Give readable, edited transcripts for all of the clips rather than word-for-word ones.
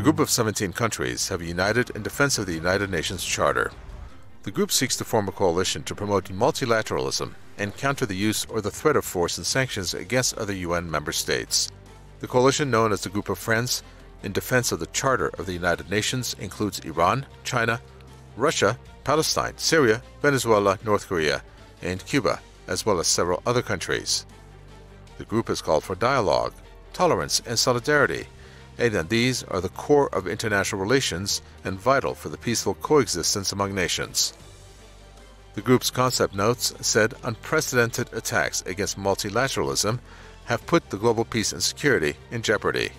A group of 17 countries have united in defense of the United Nations Charter. The group seeks to form a coalition to promote multilateralism and counter the use or the threat of force and sanctions against other UN member states. The coalition, known as the Group of Friends in defense of the Charter of the United Nations, includes Iran, China, Russia, Palestine, Syria, Venezuela, North Korea, and Cuba, as well as several other countries. The group has called for dialogue, tolerance, and solidarity, and that these are the core of international relations and vital for the peaceful coexistence among nations. The group's concept notes said unprecedented attacks against multilateralism have put the global peace and security in jeopardy,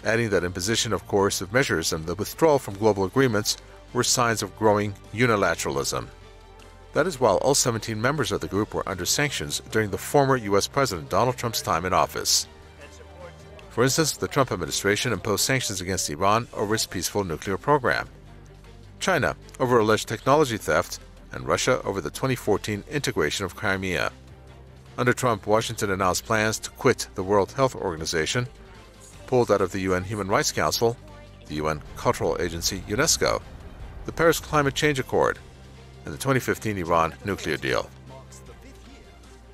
adding that imposition of coercive measures and the withdrawal from global agreements were signs of growing unilateralism. That is while all 17 members of the group were under sanctions during the former U.S. President Donald Trump's time in office. For instance, the Trump administration imposed sanctions against Iran over its peaceful nuclear program, China over alleged technology theft, and Russia over the 2014 integration of Crimea. Under Trump, Washington announced plans to quit the World Health Organization, pulled out of the UN Human Rights Council, the UN Cultural Agency UNESCO, the Paris Climate Change Accord, and the 2015 Iran nuclear deal.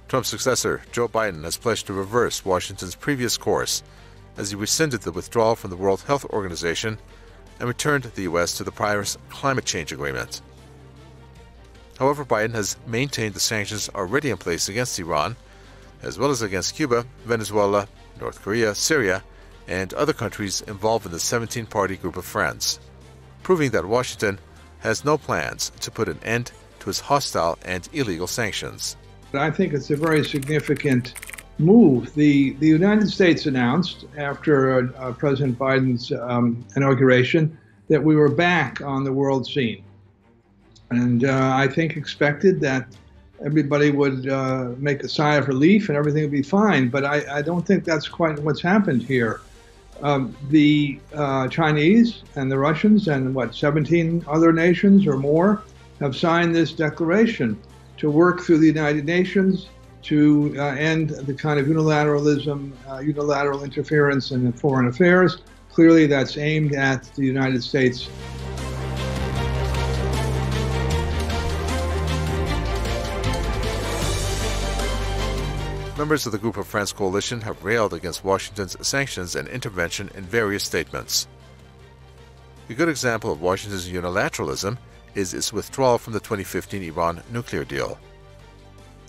Trump's successor, Joe Biden, has pledged to reverse Washington's previous course as he rescinded the withdrawal from the World Health Organization and returned the U.S. to the Paris Climate Change Agreement. However, Biden has maintained the sanctions already in place against Iran, as well as against Cuba, Venezuela, North Korea, Syria, and other countries involved in the 17-party Group of Friends, proving that Washington has no plans to put an end to its hostile and illegal sanctions. I think it's a very significant move. The United States announced after President Biden's inauguration that we were back on the world scene. And I think expected that everybody would make a sigh of relief and everything would be fine. But I don't think that's quite what's happened here. The Chinese and the Russians and 17 other nations or more have signed this declaration to work through the United Nations to end the kind of unilateralism, unilateral interference in foreign affairs. Clearly that's aimed at the United States. Members of the Group of Friends coalition have railed against Washington's sanctions and intervention in various statements. A good example of Washington's unilateralism is its withdrawal from the 2015 Iran nuclear deal.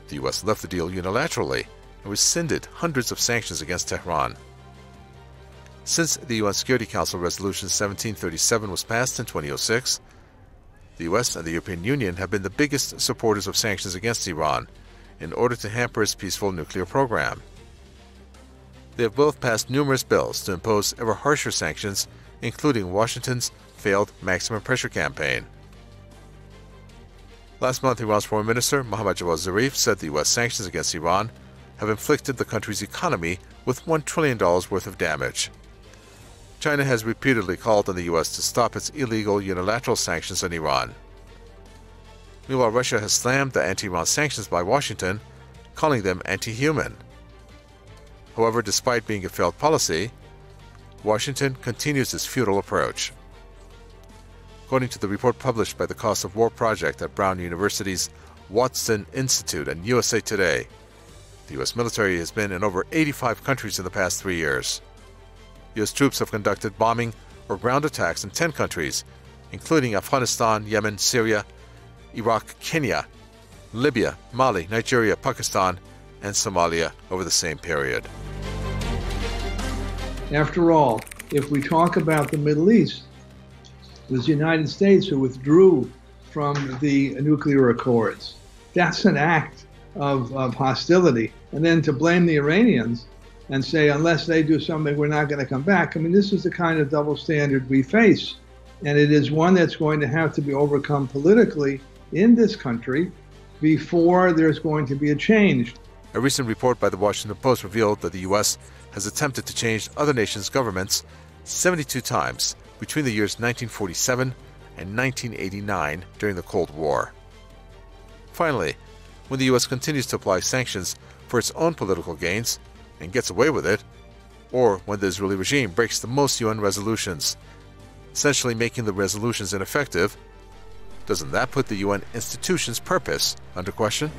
The U.S. left the deal unilaterally and rescinded hundreds of sanctions against Tehran. Since the UN Security Council Resolution 1737 was passed in 2006, the U.S. and the European Union have been the biggest supporters of sanctions against Iran in order to hamper its peaceful nuclear program. They have both passed numerous bills to impose ever harsher sanctions, including Washington's failed maximum pressure campaign. Last month, Iran's Foreign Minister Mohammad Javad Zarif said the U.S. sanctions against Iran have inflicted the country's economy with $1 trillion worth of damage. China has repeatedly called on the U.S. to stop its illegal unilateral sanctions on Iran. Meanwhile, Russia has slammed the anti-Iran sanctions by Washington, calling them anti-human. However, despite being a failed policy, Washington continues its futile approach. According to the report published by the Cost of War Project at Brown University's Watson Institute and USA Today, the U.S. military has been in over 85 countries in the past 3 years. U.S. troops have conducted bombing or ground attacks in 10 countries, including Afghanistan, Yemen, Syria, Iraq, Kenya, Libya, Mali, Nigeria, Pakistan, and Somalia over the same period. After all, if we talk about the Middle East, it was the United States who withdrew from the nuclear accords. That's an act of hostility. And then to blame the Iranians and say, unless they do something, we're not going to come back. I mean, this is the kind of double standard we face. And it is one that's going to have to be overcome politically in this country before there's going to be a change. A recent report by the Washington Post revealed that the U.S. has attempted to change other nations' governments 72 times between the years 1947 and 1989 during the Cold War. Finally, when the U.S. continues to apply sanctions for its own political gains and gets away with it, or when the Israeli regime breaks the most UN resolutions, essentially making the resolutions ineffective, doesn't that put the UN institution's purpose under question?